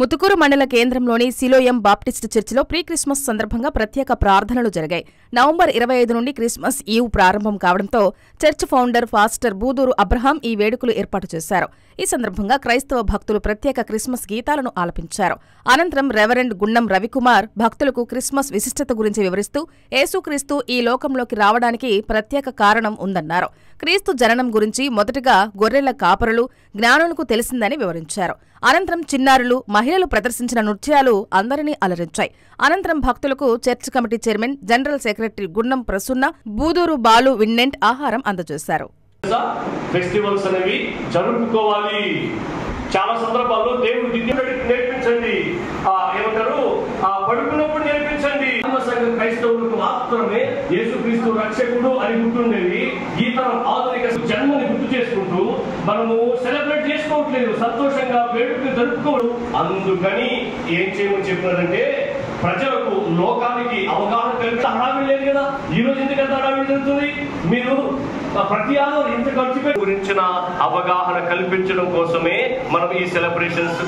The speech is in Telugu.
ముతుకూరు మండల కేంద్రంలోని సిలోయం బాప్టిస్ట్ చర్చిలో ప్రీ క్రిస్మస్ సందర్భంగా ప్రత్యేక ప్రార్థనలు జరిగాయి. నవంబర్ 25 నుండి క్రిస్మస్ ఈవ్ ప్రారంభం కావడంతో church founder pastor Buduru Abraham ఈ వేడుకలు ఏర్పాటు చేశారు. ఈ సందర్భంగా క్రైస్తవ భక్తులు ప్రత్యేక క్రిస్మస్ గీతాలను ఆలపించారు. అనంతరం రెవరెండ్ గుండం రవికుమార్ భక్తులకు క్రిస్మస్ విశిష్టత గురించి వివరిస్తూ యేసుక్రీస్తు ఈ లోకంలోకి రావడానికి ప్రత్యేక కారణం ఉందన్నారు. క్రీస్తు జననం గురించి మొదటగా గొర్రెల కాపరులు, జ్ఞానులకు తెలిసిందని వివరించారు. అనంతరం చిన్నారులు, మహిళలు ప్రదర్శించిన నృత్యాలు అందరినీ అలరించాయి. అనంతరం భక్తులకు church committee chairman, general secretary గుండం ప్రసున్న, బూదూరు బాలు విన్నెంట్ ఆహారం అందజేశారు. ఫెస్టివల్స్ అనేవి జరుపుకోవాలి. చాలా సందర్భాల్లో దేవుడు నేర్పించండి, ఏమంటారు పడుకున్నప్పుడు నేర్పించండి. క్రైస్తవులకు మాత్రమే యేసుక్రీస్తు రక్షకుడు అని గుర్తుండేది. ఈ తరం ఆధునిక జన్మని గుర్తు చేసుకుంటూ మనము సెలబ్రేట్ చేసుకోవట్లేదు, సంతోషంగా వేడుకలు జరుపుకోవడం. అందుకని ఏం చేయమని చెప్పినారంటే ప్రజలకు, లోకానికి అవగాహన కలిపి హడావిడి లేదు కదా. ఈ రోజు ఎందుకంత హడావిడి జరుగుతుంది? మీరు ప్రతి ఆధారం ఇంత ఖర్చు గురించిన అవగాహన కల్పించడం కోసమే మనం ఈ సెలబ్రేషన్స్